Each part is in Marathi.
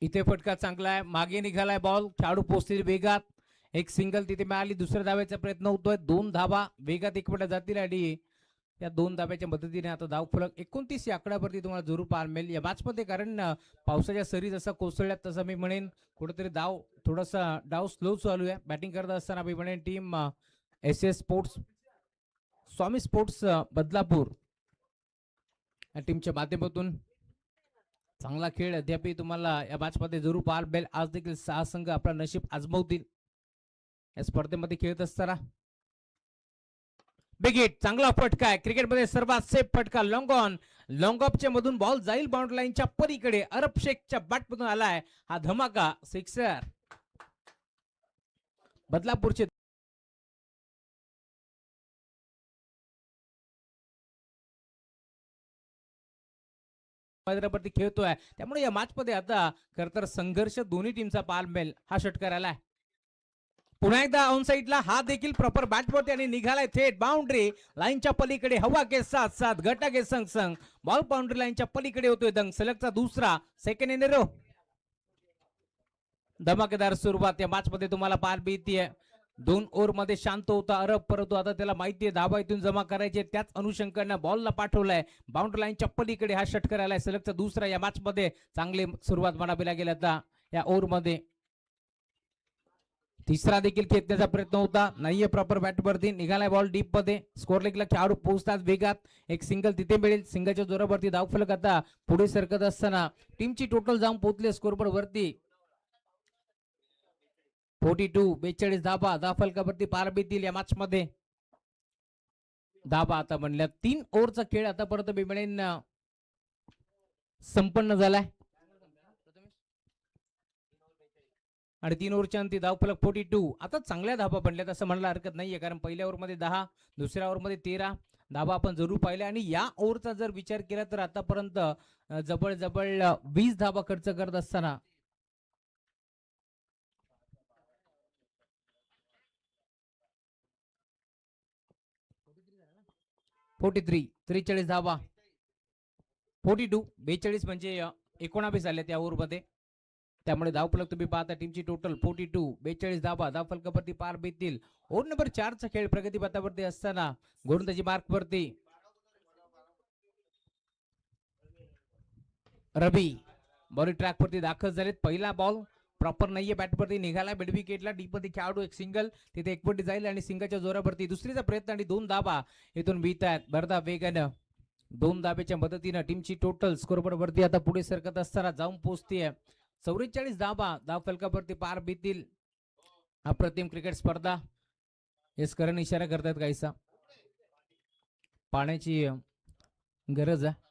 इथे फटका चांगला आहे, मागे निघालाय बॉल, खेळाडू पोहोचतील वेगात, एक सिंगल तिथे मिळाली, दुसऱ्या धाब्याचा प्रयत्न होतोय, 2 धाबा वेगात एकवटा जातील आणि या 2 धाब्याच्या मदतीने आता धाव फलक 29 या आकड्यावरती तुम्हाला जरूर पाहायला मिळेल या मॅच मध्ये. कारण पावसाच्या सरी जसा कोसळल्यात तसं मी म्हणेन कुठेतरी थोडासा डाव स्लो चालू आहे. बॅटिंग करत असताना मी म्हणेन टीम एस एस स्पोर्ट्स स्वामी स्पोर्ट्स बदलापूर या टीमच्या माध्यमातून चांगला खेळ अद्याप तुम्हाला या मॅच मध्ये जरूर पाहायला मिळेल. आज देखील 6 संघ आपला नशीब आजमावतील या स्पर्धेमध्ये खेळत असताना. बिग हिट, चांगला फटका आहे, क्रिकेटमध्ये सर्वात सेफ फटका, लॉंग ऑन, लॉंग ऑफच्या मधून बॉल जाईल बाउंड्री लाईनच्या पलीकडे, अरब शेखच्या बॅट मधून आलाय हा धमाका सिक्सर. बदलापूरचे मैदानावरती खेळतोय, त्यामुळे या मॅच मध्ये आता खर तर संघर्ष दोन्ही टीमचा पाहायला मिळेल. हा षटकार आलाय पुन्हा एकदा ऑन साइडला, हा देखील प्रॉपर बॅटवरती आणि निघालाय थेट बाउंड्री लाईनच्या पलीकडे. हवा के साथ साथ घटा के संग संग बॉल बाउंड्री लाईनच्या पलीकडे होतोय दंग, सलगचा दुसरा, सेकंड इन रो. धमाकेदार सुरुवात या मॅच मध्ये तुम्हाला पाहायला मिळतीये. 2 ओव्हर मध्ये शांत होता अरब, परंतु आता त्याला माहितीये धाबा इथून जमा करायचे, त्याच अनुषंगाने बॉलला पाठवलाय बाउंड्री लाईनच्या पलीकडे. हा षटकार आलाय सलगचा दुसरा या मॅच मध्ये. चांगली सुरुवात म्हणावी लागेल आता या ओव्हर मध्ये. तिसरा देखील खेचण्याचा प्रयत्न होता, नाहीये प्रॉपर बॅटवरती, निघालाय बॉल डीप मध्ये. स्कोर लेगला खेळाडू पोहोचतात वेगात, एक सिंगल तिथे मिळेल. सिंगलच्या जोरावरती धावफलक आता पुढे सरकत असताना टीमची टोटल जाऊन पोहोचले स्कोरबोर्ड वरती 42, 42 धाबा धावफलकावरती पार बीतील या मॅच मध्ये. धाबा आता म्हणल्या 3 ओव्हरचा खेळ आतापर्यंत मी म्हणेन संपन्न झालाय आणि 3 ओव्हरच्या अंती धावफलक 42. आता चांगल्या धाबा बनल्यात असं म्हणायला हरकत नाहीये, कारण पहिल्या ओव्हर मध्ये 10, दुसऱ्या ओव्हर मध्ये 13 धाबा आपण जरूर पाहिले. आणि या ओव्हरचा जर विचार केला तर आतापर्यंत जवळ जवळ 20 धाबा खर्च करत असताना 43, 43 धाबा, 42, 42 म्हणजे 19 झाले त्या ओव्हर मध्ये. त्यामुळे धावफलक तुम्ही पाहता टीमची टोटल 42, 42 धाबा धावफलकावरती पार बीतील. ओव्हर नंबर 4 चा खेळ प्रगती पथावरती असताना गोलंदाजी मार्क वरती रवी बॉलिंग ट्रॅक वरती दाखल झालेत. पहिला बॉल प्रॉपर नाहीये बॅटवरती, निघाला मिड विकेटला, डीप मध्ये खेळाडू एक सिंगल तिथे एकवटी जाईल आणि सिंगलच्या जोरावरती दुसरीचा प्रयत्न आणि 2 धाबा इथून मिळतात भरदा वेगानं. 2 धाब्याच्या मदतीनं टीमची टोटल स्कोरबोर्ड वरती आता पुढे सरकत असताना जाऊन पोहोचतीये 44 धाबा धावफलकावरती पार बीतील. अप्रतिम क्रिकेट स्पर्धा एस करण इशारा करतात काहीसा, पाण्याची गरज आहे.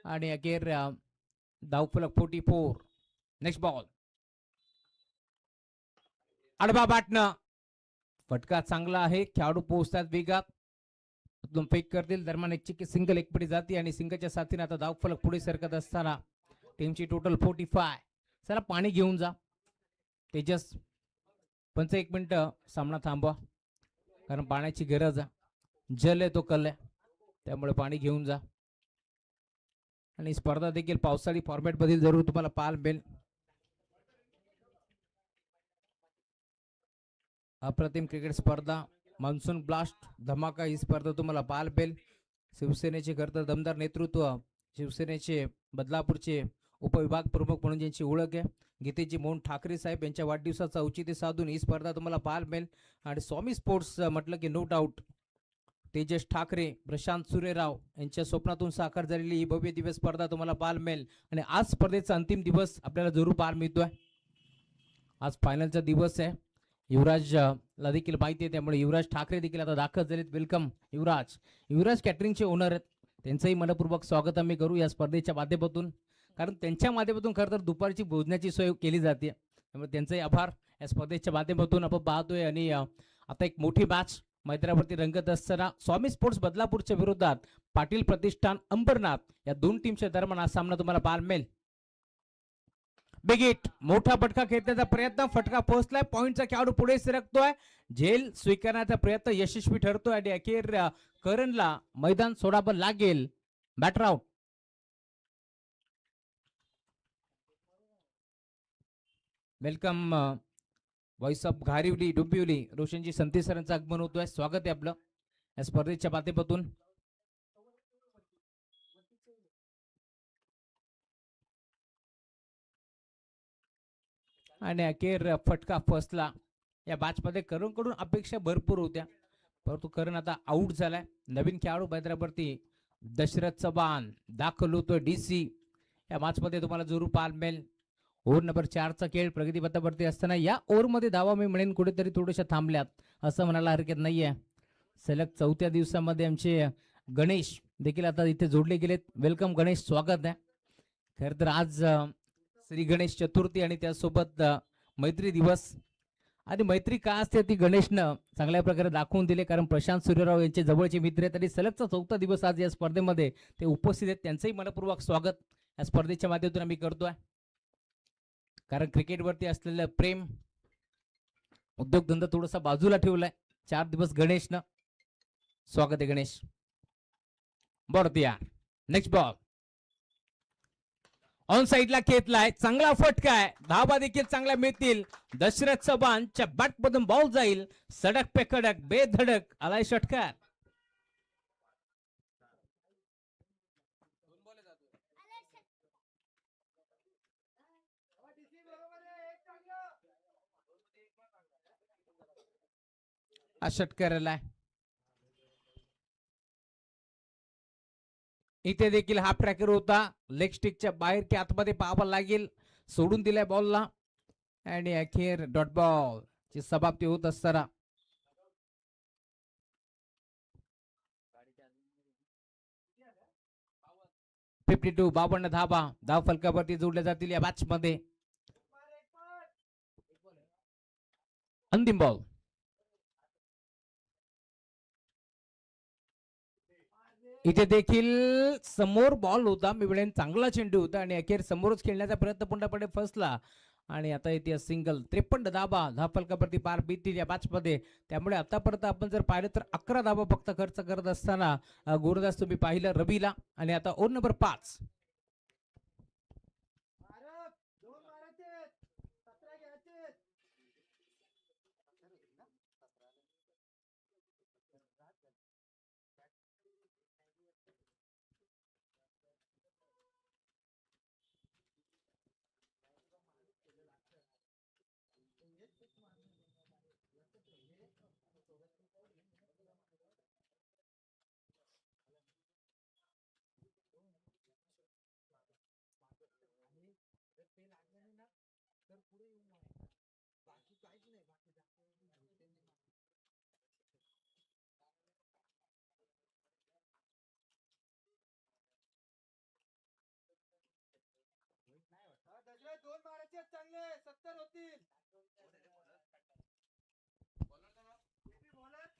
आणि अखेर धावफलक 44. नेक्स्ट बॉल, आडवा बॅटनं फटका चांगला आहे, खेळाडू पोहोचतात वेगात, फेक करतील. दरम्यान एक सिंगल एकपटी जाते आणि सिंगलच्या साथीने आता धावफलक पुढे सरकत असताना टीमची टोटल 45. चला पाणी घेऊन जा तेजस, 1 मिनिट सामना थांबवा, कारण पाण्याची गरज आहे. जल आहे तो कल आहे, त्यामुळे पाणी घेऊन जा. आणि स्पर्धा देखील पावसाळी फॉर्मॅट मध्ये जरूर तुम्हाला पाहायला मिळेल. अप्रतिम क्रिकेट स्पर्धा, मान्सून ब्लास्ट धमाका ही स्पर्धा तुम्हाला पाहायला मिळेल. शिवसेनेचे खरं दमदार नेतृत्व, शिवसेनेचे बदलापूरचे उपविभाग प्रमुख म्हणून ज्यांची ओळख आहे गीतेजी मोहन ठाकरे साहेब यांच्या वाढदिवसाचा औचित्य साधून ही स्पर्धा तुम्हाला पाहायला मिळेल. आणि स्वामी स्पोर्ट्स म्हटलं की नो डाऊट तेजस ठाकरे, प्रशांत सूर्यराव यांच्या स्वप्नातून साकार झालेली ही भव्य दिवस स्पर्धा तुम्हाला पाहायला मिळेल. आणि आज स्पर्धेचा अंतिम दिवस आपल्याला जरूर पाहायला मिळतोय. आज फायनलचा दिवस आहे. युवराजला देखील माहिती आहे, त्यामुळे युवराज ठाकरे देखील आता दाखल झालेत. वेलकम युवराज. युवराज कॅटरिंगचे ओनर आहेत, त्यांचंही मनपूर्वक स्वागत आम्ही करू या स्पर्धेच्या माध्यमातून, कारण त्यांच्या माध्यमातून खरं तर दुपारची भोजनाची सोय केली जाते, त्यामुळे त्यांचंही आभार. या स्पर्धेच्या माध्यमातून आपण पाहतोय आणि आता एक मोठी मॅच मैदानावरती रंगत असताना स्वामी स्पोर्ट्स बदलापूरच्या विरोधात पाटील प्रतिष्ठान अंबरनाथ या 2 टीमच्या दरम्यान हा सामना तुम्हाला पाहायला मिळेल. बिग हिट, मोठा फटका खेळण्याचा प्रयत्न, फटका पोहोचलाय, पॉइंटचा खेळाडू पुढे सरकतोय, झेल स्वीकारण्याचा प्रयत्न यशस्वी ठरतोय आणि अखेर करणला मैदान सोडावं लागेल. Batter out. Welcome voice of Gharivali Dombivli रोशनजी संती सरांचं आगमन होतोय. स्वागत आहे आपलं या स्पर्धेच्या माध्यमातून. आणि अखेर फटका फसला. या मॅच मध्ये करण कडून अपेक्षा भरपूर होत्या, परंतु करण आता आउट झालाय. नवीन खेळाडू हैदराबादवरती दशरथ चव्हाण दाखल होतोय डीसी. या मॅच मध्ये तुम्हाला जरूर पाहायला मिळेल. ओव्हर नंबर 4 चा खेळ प्रगतीपथावरती असताना या ओव्हर मध्ये धावा मी म्हणेन कुठेतरी थोड्याशा थांबल्यात असं म्हणायला हरकत नाहीये. सलग 4थ्या दिवसामध्ये आमचे गणेश देखील आता इथे जोडले गेलेत. वेलकम गणेश, स्वागत आहे. खर तर आज श्री गणेश चतुर्थी आणि त्यासोबत मैत्री दिवस. आणि मैत्री का असते ती गणेशनं चांगल्या प्रकारे दाखवून दिले, कारण प्रशांत सूर्यराव यांचे जवळचे मित्र आहेत आणि सलगचा 4था दिवस आज या स्पर्धेमध्ये ते उपस्थित आहेत. त्यांचंही मनपूर्वक स्वागत या स्पर्धेच्या माध्यमातून आम्ही करतोय. कारण क्रिकेटवरती असलेलं प्रेम, उद्योगधंदा थोडासा बाजूला ठेवलाय 4 दिवस गणेशनं. स्वागत आहे गणेश. बॉल तयार, नेक्स्ट बॉल ऑन साइडला खेचलाय, चांगला फटका आहे, धावा देखील चांगल्या मिळतील. दशरथ चव्हाणच्या बॅट मधून बॉल जाईल, सडक पे कडक बेधडक आलाय षटकार. हा षटकार आलाय. इथे देखील हाफ ट्रॅकर होता, लेग स्टिकच्या बाहेर की आतमध्ये पाहावं लागेल, सोडून दिलाय बॉलला आणि अखेर डॉट बॉल ची समाप्ती होत असताना 52 धावा धाव फलकावरती जोडल्या जातील या मॅच मध्ये. अंतिम बॉल. इथे देखील समोर बॉल होता, मी म्हणेन चांगला चेंडू होता आणि अखेर समोरच खेळण्याचा प्रयत्न पूर्णपणे फसला. आणि आता इथे सिंगल. 53 धावा धाव फलकावरती पार बीतील या मॅच मध्ये. त्यामुळे आतापर्यंत आपण जर पाहिलं तर 11 धावा फक्त खर्च करत असताना गोरदास तुम्ही पाहिलं रवीला. आणि आता over number 5.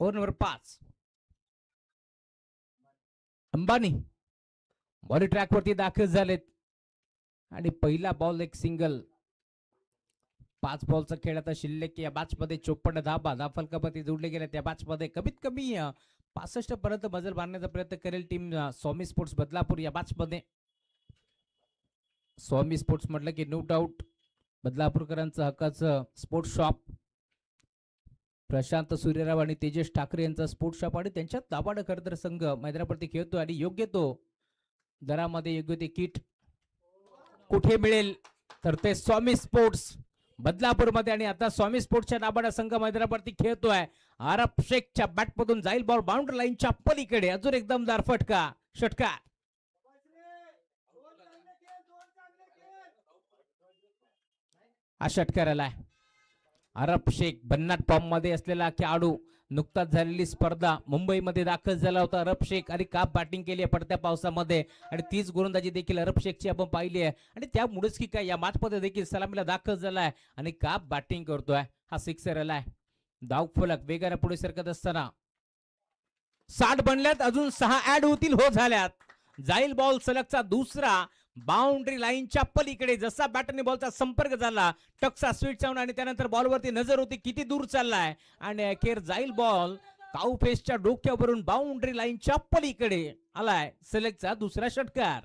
Over number 5. Ambani body track वरती दाखल झालेत आणि पहिला बॉल एक सिंगल. 5 बॉलचा खेळ आता शिल्लक. या मॅच मध्ये 54 धावा धाव फलकावरती जोडले गेले. त्या मॅच मध्ये कमीत कमी 65 पर्यंत मजल मारण्याचा प्रयत्न करेल टीम स्वामी स्पोर्ट्स बदलापूर या मॅच मध्ये. स्वामी स्पोर्ट्स म्हटलं की नो डाऊट बदलापूरकरांचं हक्काचं स्पोर्ट्स शॉप. प्रशांत सूर्यराव आणि तेजस ठाकरे यांचा स्पोर्ट्स शॉप आणि त्यांच्यात दाबाड खरतर संघ मैदानावरती खेळतो आणि योग्य तो दरामध्ये योग्य ते किट कुठे मिळेल तर ते स्वामी स्पोर्ट्स बदलापूर मध्ये. आणि आता स्वामी स्पोर्ट्सच्या दाबाड संघ मैदानावरती खेळतोय. आरब शेखच्या बॅट मधून जाईल बॉल बाउंड्री लाईनच्या पलीकडे. अजून एक दमदार फटका, षटकार. हा षटकार आलाय. अरब शेख भन्नाट फॉर्म मध्ये असलेला खेळाडू. नुकताच झालेली स्पर्धा मुंबईमध्ये दाखल झाला होता अरब शेख आणि काप बॅटिंग केली आहे पडत्या पावसामध्ये आणि तीच गोलंदाजी देखील अरब शेखची आपण पाहिली आहे. आणि त्यामुळेच की काय या मॅच मध्ये देखील सलामीला दाखल झालाय आणि काप बॅटिंग करतोय. हा सिक्सर आलाय. धाव फलक वेगाने पुढे सरकत असताना 60 बनल्यात, अजून 6 ऍड होतील. हो झाल्यात. जाईल बॉल सलगचा दुसरा. बाउंड्री लाईनच्या पलीकडे जसा बॅटने बॉलचा संपर्क झाला, टक्सा स्वीट साऊंड आणि त्यानंतर बॉलवरती नजर होती किती दूर चाललाय आणि अखेर जाईल बॉल काऊफेसच्या डोक्यावरून बाउंड्री लाईनच्या पलीकडे आलाय सलगचा दुसरा षटकार.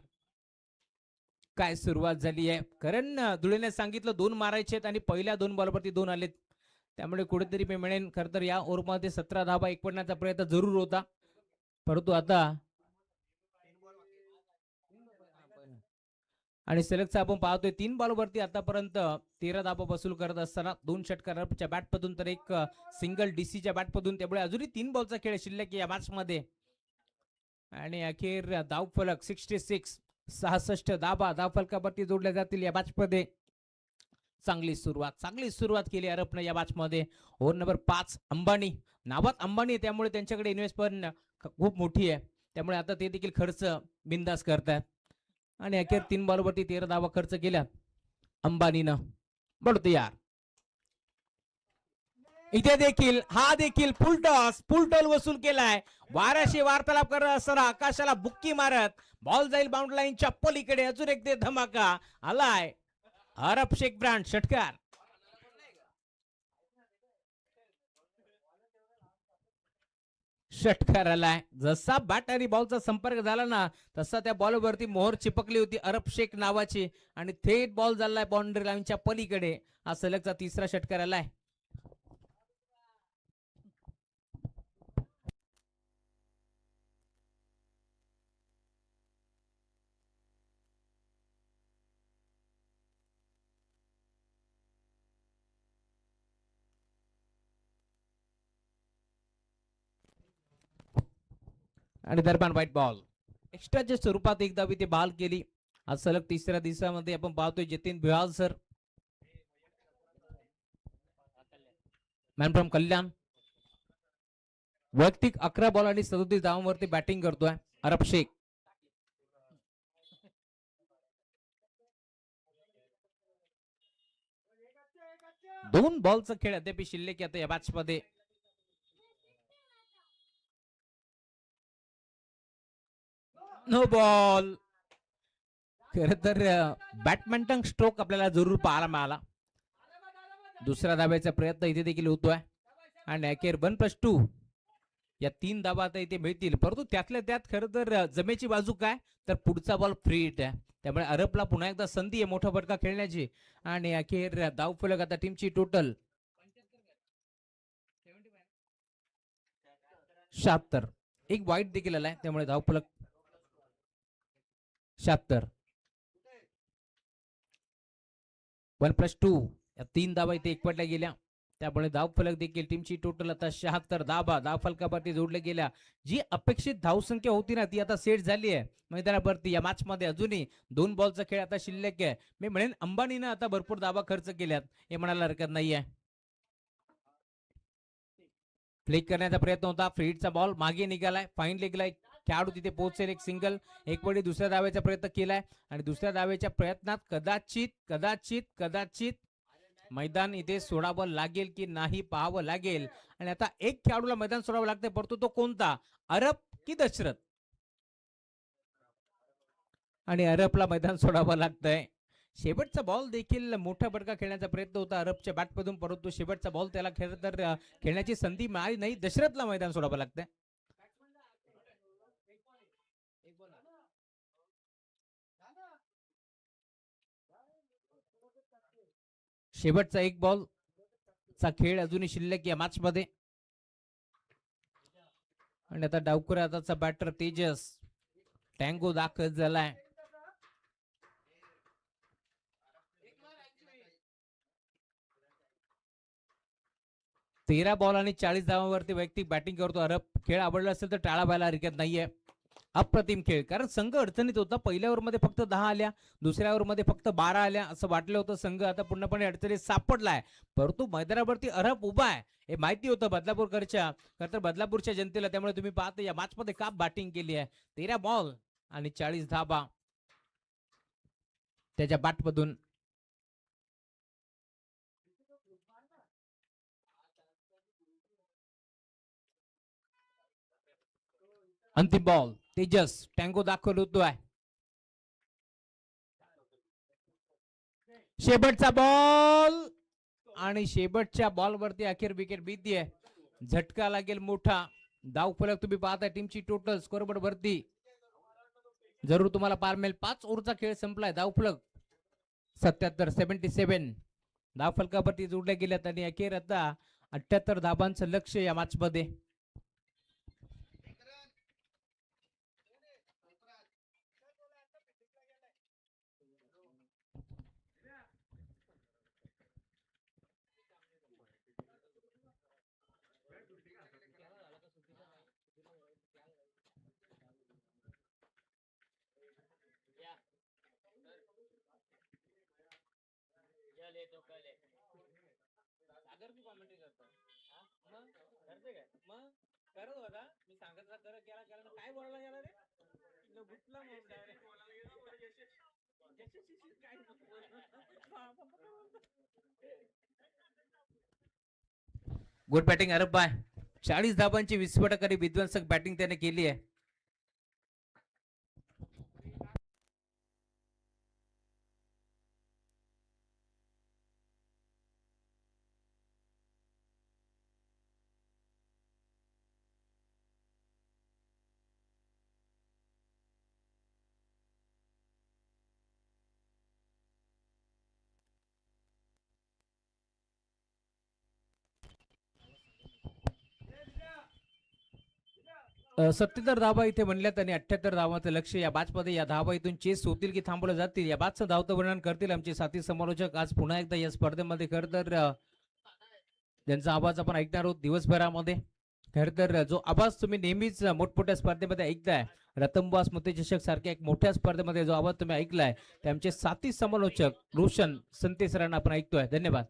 काय सुरुवात झाली आहे, कारण धुळेने सांगितलं 2 मारायचे आहेत आणि पहिल्या 2 बॉलवरती 2 आलेत, त्यामुळे कुठेतरी मी म्हणेन खरं तर या ओव्हरमध्ये 17 धाबा एकवटण्याचा प्रयत्न जरूर होता, परंतु आता आणि सलगचा आपण पाहतोय 3 बॉलवरती आतापर्यंत 13 धाबा वसूल करत असताना 2 षटकाराच्या बॅटमधून तर एक सिंगल डीसीच्या बॅटमधून, त्यामुळे अजूनही 3 बॉलचा खेळ शिल्लक या मॅच मध्ये आणि अखेर धावफलक 66 66 धावफलकावरती जोडल्या जातील या मॅच मध्ये. चांगली सुरुवात केली अरबने या मॅच मध्ये. ओव्हर नंबर 5 अंबानी नावात अंबानी आहे, त्यामुळे त्यांच्याकडे इन्व्हेस्ट पण खूप मोठी आहे, त्यामुळे आता ते देखील खर्च बिंदास करतात आणि अखेर 3 बॉलवरती 13 धावा खर्च केल्या अंबानीनं. बढतो यार इथे देखील हा देखील फुल टॉस वसूल केलाय. वाराशी वार्तालाप करत असताना आकाशाला बुक्की मारत बॉल जाईल बाउंड्री लाईनच्या पलीकडे. अजून एक धमाका आलाय अरब शेख ब्रांड षटकार. षटकार आलाय. जसा बॅट आणि बॉलचा संपर्क झाला ना तसा त्या बॉलवरती मोहर चिपकली होती अरब शेख नावाची आणि थेट बॉल झालाय बाउंड्री लाईनच्या पलीकडे. हा सलगचा तिसरा षटकार आलाय. आणि दरम्यान व्हाईट बॉल एक्स्ट्राच्या स्वरूपात एक धाव ते बहाल केली. आज सलग तिसऱ्या दिवसामध्ये आपण पाहतोय जतीन बिहाल सर मॅन फ्रॉम कल्याण वैयक्तिक 11 बॉल आणि 37 धावांवरती बॅटिंग करतोय अरब शेख. दोन बॉलचा खेळ अद्याप शिल्लक आता या मॅच मध्ये. No ball. खर तर बॅडमिंटन स्ट्रोक आपल्याला जरूर पाहायला मिळाला. दुसऱ्या धाब्याचा प्रयत्न इथे देखील होतोय आणि अखेर 1+2 या 3 धाबा आता इथे मिळतील, परंतु त्यातल्या त्यात खरं तर जमेची बाजू काय तर पुढचा बॉल फ्री हिट आहे, त्यामुळे अरबला पुन्हा एकदा संधी आहे मोठा फटका खेळण्याची आणि अखेर धावफलक आता टीमची टोटल 76. एक वाईट देखील आलाय, त्यामुळे धावफलक 76. 1+2 या 3 धाबा इथे एकवटल्या गेल्या, त्यामुळे धावफलक देखील टीमची टोटल आता 76 धाबा धावफलकावरती जोडल्या गेल्या. जी अपेक्षित धावसंख्या होती ना ती आता सेट झाली आहे मैदानावरती. या मॅच मध्ये अजूनही 2 बॉलचा खेळ आता शिल्लक आहे. मी म्हणेन अंबानीनं आता भरपूर धाबा खर्च केल्यात हे म्हणायला हरकत नाहीये. फ्लिक करण्याचा प्रयत्न होता, फ्रीडचा बॉल मागे निघालाय, फाईन लेगला खेळाडू तिथे पोहोचेल. एक सिंगल एक पडी दुसऱ्या धावेचा प्रयत्न केलाय आणि दुसऱ्या धावेच्या प्रयत्नात कदाचित कदाचित कदाचित मैदान इथे सोडावं लागेल की नाही पाहावं लागेल. आणि आता एक खेळाडूला मैदान सोडावं लागतंय, परंतु तो कोणता, अरब की दशरथ. आणि अरबला मैदान सोडावं लागतंय. शेवटचा बॉल देखील मोठा फटका खेळण्याचा प्रयत्न होता अरबच्या बॅटमधून, परंतु शेवटचा बॉल त्याला खरं तर खेळण्याची संधी मिळाली नाही. दशरथला मैदान सोडावं लागतंय. शेवटचा एक बॉल चा खेळ अजूनही शिल्लक या मॅच मध्ये आणि आता डावखुरा हाताचा बॅटर तेजस टँगो दाखल झालाय. तेरा बॉल आणि 40 धावांवरती वैयक्तिक बॅटिंग करतो अरब. खेळ आवडला असेल तर टाळा व्हायला हरकत नाहीये. अप्रतिम खेळ, कारण संघ अडचणीत होता. पहिल्या ओव्हरमध्ये फक्त 10 आल्या, दुसऱ्या ओव्हरमध्ये फक्त 12 आल्या असं वाटलं होतं. संघ आता पूर्णपणे अडचणीत सापडलाय, परंतु मैदानावरती अरब उभा आहे हे माहिती होतं बदलापूरकरच्या खरं तर बदलापूरच्या जनतेला. त्यामुळे तुम्ही पाहता या मॅच मध्ये का बॅटिंग केली आहे. 13 बॉल आणि 40 धाबा त्याच्या बॅटमधून. अंतिम बॉल तेजस टँगो दाखल होतोय. शेवटचा बॉल आणि शेवटच्या बॉल वरती अखेर विकेट भीतीये. झटका लागेल मोठा. धावफलक तुम्ही पाहताय टीमची टोटल स्कोरबोर्ड वरती. जरूर तुम्हाला पार मिळेल. 5 ओव्हरचा खेळ संपलाय. धावफलक 77 धावफलकावरती जोडल्या गेल्यात आणि अखेर आता 78 धाबांचं लक्ष या मॅच मध्ये. गुड बॅटिंग अरब बाय. 40 धाबांची विस्फोटकारी विध्वंसक बॅटिंग त्याने केली आहे. सत्त्याहत्तर धावा इथे म्हणल्यात आणि 78 धावांचं लक्ष या मध्ये. या धावा इथून चेस होतील की थांबवल्या जातील या बाजचं धावतं वर्णन करतील आमचे साथी समालोचक. आज पुन्हा एकदा या स्पर्धेमध्ये खर तर त्यांचा आवाज आपण ऐकणार आहोत दिवसभरामध्ये. खर तर जो आवाज तुम्ही नेहमीच मोठमोठ्या स्पर्धेमध्ये ऐकताय, रतनबुवा स्मृती चषक सारख्या एक मोठ्या स्पर्धेमध्ये जो आवाज तुम्ही ऐकलाय ते आमचे साथी समालोचक रोशन संते सरांना आपण ऐकतोय. धन्यवाद.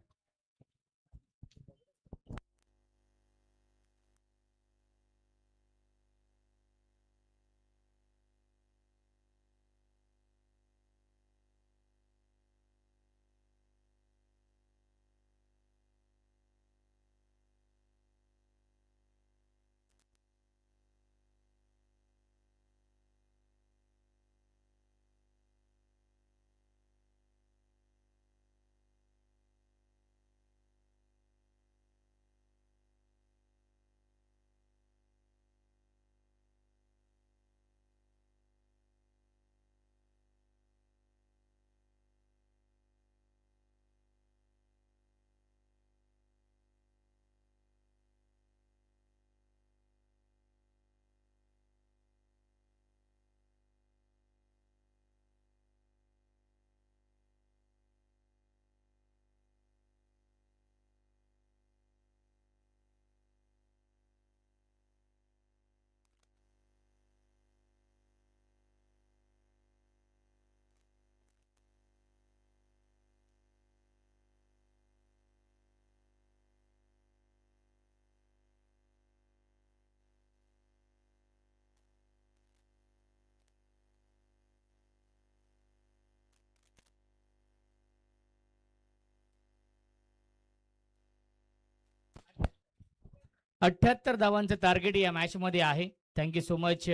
अठ्ठ्याहत्तर धावांचं टार्गेट या मॅच मध्ये आहे. Thank you so much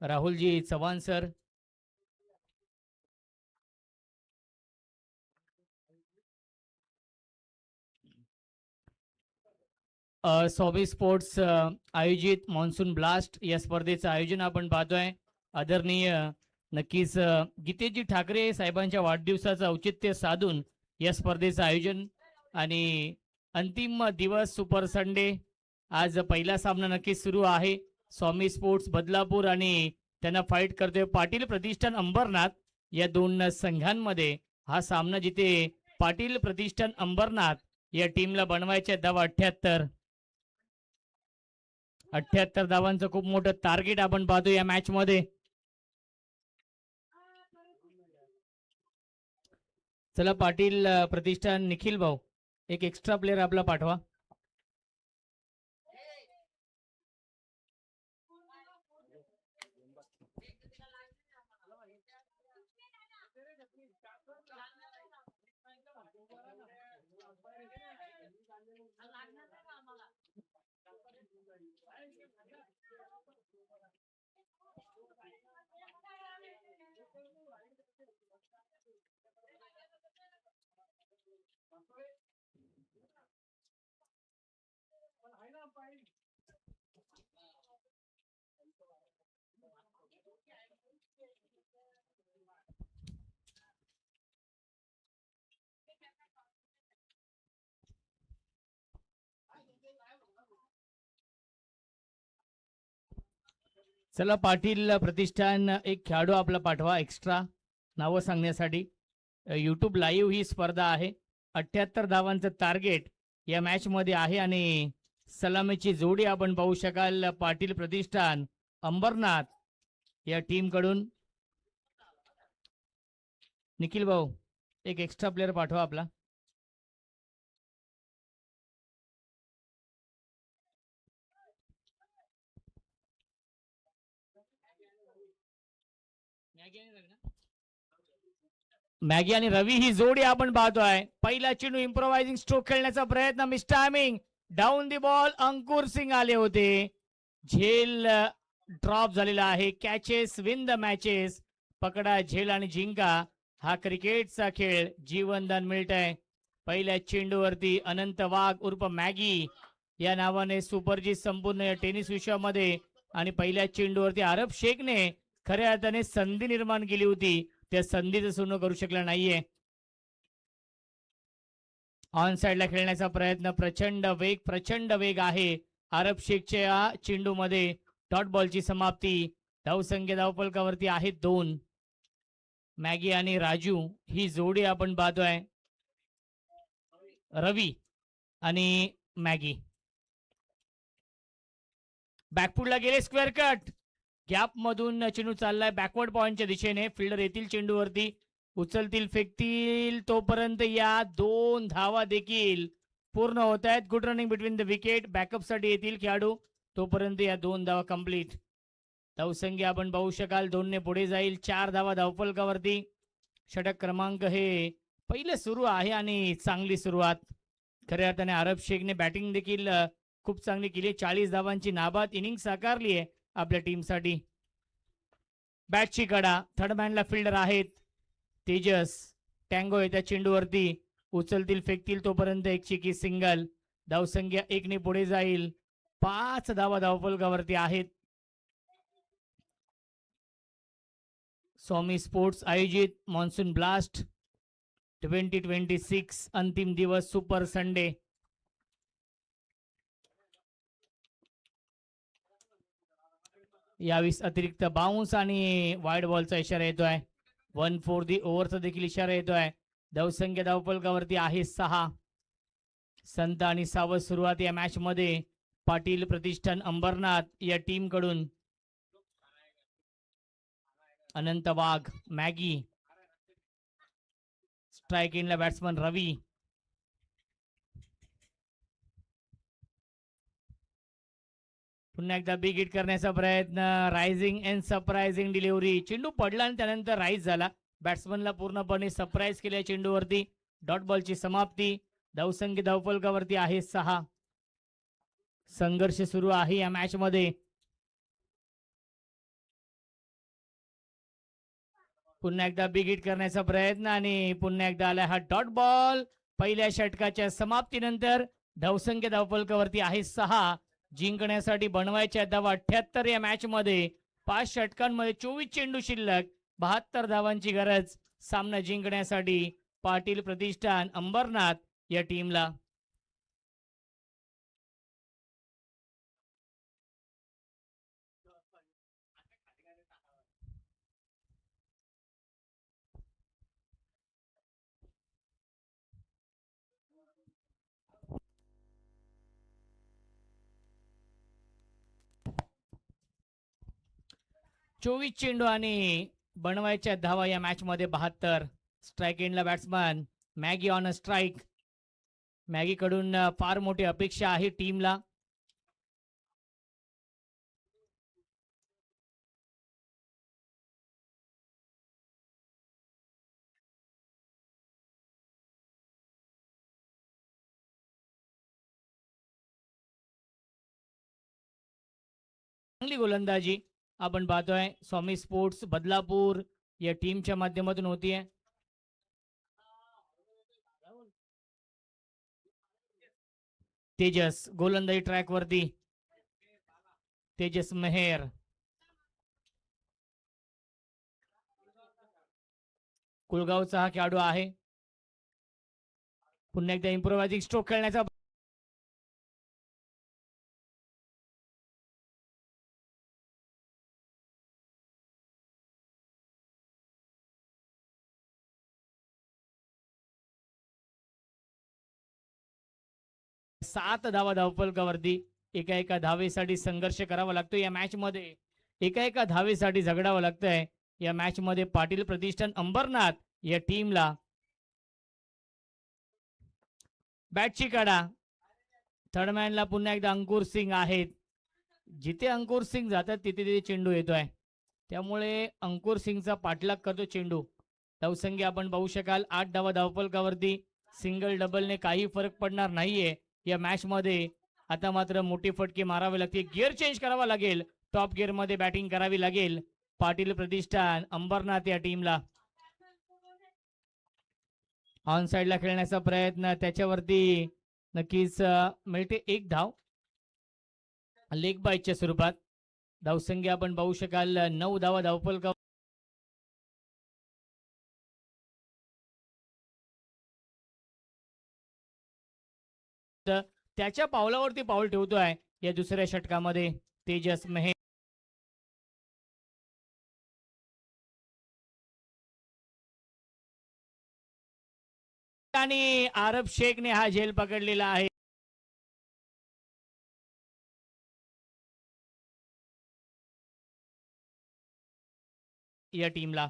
Rahulji Chavan sir. सॉबी sports आयोजित मॉन्सून ब्लास्ट या स्पर्धेचं आयोजन आपण पाहतोय. आदरणीय नक्कीच गीतेजी ठाकरे साहेबांच्या वाढदिवसाचं औचित्य साधून या स्पर्धेचं आयोजन आणि अंतिम दिवस सुपर संडे. आज पहिला सामना नक्कीच सुरू आहे. स्वामी स्पोर्ट्स बदलापूर आणि त्यांना फाईट करतोय पाटील प्रतिष्ठान अंबरनाथ या दोन संघांमध्ये हा सामना जिथे पाटील प्रतिष्ठान अंबरनाथ या टीमला बनवायच्या धावा 78 धावांचं खूप मोठं टार्गेट आपण पाहतो या मॅच मध्ये. चला पाटील प्रतिष्ठान निखिल भाऊ एक एक्स्ट्रा प्लेयर आपला पाठवा. चला पाटील प्रतिष्ठान एक खेळाडू आपला पाठवा एक्स्ट्रा नावं सांगण्यासाठी. यूट्यूब लाईव्ह ही स्पर्धा आहे. 78 धावांचं टार्गेट या मॅच मध्ये आहे आणि सलामीची जोडी आपण पाहू शकाल पाटील प्रतिष्ठान अंबरनाथ या टीम कडून. निखिल भाऊ एक एक्स्ट्रा प्लेअर पाठवा आपला. मॅगी आणि रवी ही जोडी आपण पाहतोय. पहिला चेंडू इम्प्रोवायझिंग स्ट्रोक खेळण्याचा प्रयत्न, miss timing, down the ball. Ankur Singh आले होते. झेल ड्रॉप झालेला आहे. Catches win the matches. पकडा झेल आणि जिंका हा क्रिकेटचा खेळ. जीवनदान मिळतंय. पहिल्या चेंडूवरती अनंत वाघ उर्फ मॅगी या नावाने सुपरजीत संपूर्ण या टेनिस विश्वामध्ये आणि पहिल्या चेंडूवरती आरब शेखने खऱ्या अर्थाने संधी निर्माण केली होती. त्या संधीचं सोनं करू शकला नाहीये. ऑन साइडला खेळण्याचा प्रयत्न, प्रचंड वेग आहे आरब शेखच्या चेंडूमध्ये. डॉट बॉलची समाप्ती. धावसंख्या धावफलकावरती आहेत 2. मॅगी आणि राजू ही जोडी आपण पाहतोय. रवी आणि मॅगी बॅकफुटला गेले. स्क्वेअर कट गॅप मधून चेंडू चाललाय बॅकवर्ड पॉइंटच्या दिशेने. फिल्डर येतील चेंडूवरती, उचलतील, फेकतील, तोपर्यंत या 2 धावा देखील पूर्ण होत आहेत. Good running between the wicket. Backup साठी येतील खेळाडू, तोपर्यंत या 2 धावा कंप्लीट. धावसंख्या आपण पाहू शकाल 2 ने पुढे जाईल. 4 धावा धावफलकावरती. षटक क्रमांक हे पहिले सुरू आहे आणि चांगली सुरुवात. खऱ्या अर्थाने अरब शेखने बॅटिंग देखील खूप चांगली केली. 40 धावांची नाबाद इनिंग साकारली आहे आपल्या टीमसाठी. बॅटची कडा. थर्ड मॅनला फिल्डर आहेत तेजस. टँगो आहे त्या चेंडूवरती, उचलतील, फेकतील, तोपर्यंत एक चिकी सिंगल. धावसंख्या 1 ने पुढे जाईल. 5 धावा धावफलकावरती आहेत. स्वामी स्पोर्ट्स आयोजित मॉन्सून ब्लास्ट 2026 अंतिम दिवस सुपर संडे. यावेळी अतिरिक्त बाउन्स आणि वाईड बॉलचा इशारा येतोय. 1 फॉर दी ओव्हरचा देखील इशारा येतोय. धावसंख्या धावफलकावरती आहे 6. संत आणि सावध सुरुवात या मॅच मध्ये पाटील प्रतिष्ठान अंबरनाथ या टीम कडून. अनंत वाघ, मॅगी, स्ट्राइक इनला बॅट्समन रवी. पुन्हा एकदा बिग हिट करण्याचा प्रयत्न. Rising and surprising delivery. चेंडू पडला आणि त्यानंतर राईज झाला. बॅट्समनला पूर्णपणे सरप्राईज केल्या चेंडूवरती. डॉट बॉलची समाप्ती. धावसंख्या धावफलकावरती आहे 6. संघर्ष सुरू आहे या मॅच मध्ये. पुन्हा एकदा बिग हिट करण्याचा प्रयत्न आणि पुन्हा एकदा आला हा डॉट बॉल. पहिल्या षटकाच्या समाप्तीनंतर धावसंख्या धावफलकावरती आहे 6. जिंकण्यासाठी बनवायच्या धावा 78 या मॅच मध्ये. 5 षटकांमध्ये 24 चेंडू शिल्लक. 72 धावांची गरज सामना जिंकण्यासाठी पाटील प्रतिष्ठान अंबरनाथ या टीमला. चोवीस चेंडू आणि बनवायच्या धावा या मॅच मध्ये 72. स्ट्राइक एंडला batsman Maggi on a strike. Maggi कडून फार मोठी अपेक्षा आहे टीमला. चांगली गोलंदाजी आपण पाहतोय स्वामी स्पोर्ट्स बदलापूर या टीमच्या माध्यमातून होतीये. तेजस गोलंदाजी ट्रॅक वरती. तेजस मेहर. कुलगावचा हा खेळाडू आहे. पुन्हा एकदा इम्प्रोवायझिंग स्ट्रोक खेळण्याचा 7 धावा धावफलकावरती. एका धावेसाठी संघर्ष करावा लागतो या मॅच मध्ये. एका धावेसाठी झगडावं लागतंय या मॅच मध्ये. पाटील प्रतिष्ठान अंबरनाथ या टीमला. बॅटची काढा. थर्डमॅनला पुन्हा एकदा अंकुर सिंग आहेत. जिथे अंकुर सिंग जातात तिथे तिथे चेंडू येतोय, त्यामुळे अंकुर सिंगचा पाठलाग करतो चेंडू. धावसंख्या आपण पाहू शकाल 8 धावा धावफलकावरती. सिंगल डबलने काही फरक पडणार नाहीये या मॅच मध्ये. आता मात्र मोठी फटके मारावे लागते. गिअर चेंज करावा लागेल. टॉप गिअर मध्ये बॅटिंग करावी लागेल पाटील प्रतिष्ठान अंबरनाथ या टीमला. ऑन साइडला खेळण्याचा प्रयत्न, त्याच्यावरती नक्कीच मिळते एक धाव लेग बाईटच्या स्वरूपात. धावसंख्या आपण पाहू शकाल 9 धावा धावफलका. त्याच्या पावलावरती पाऊल ठेवतोय या दुसऱ्या षटकामध्ये तेजस मेहे. आणि आरब शेखने हा झेल पकडलेला आहे. या टीमला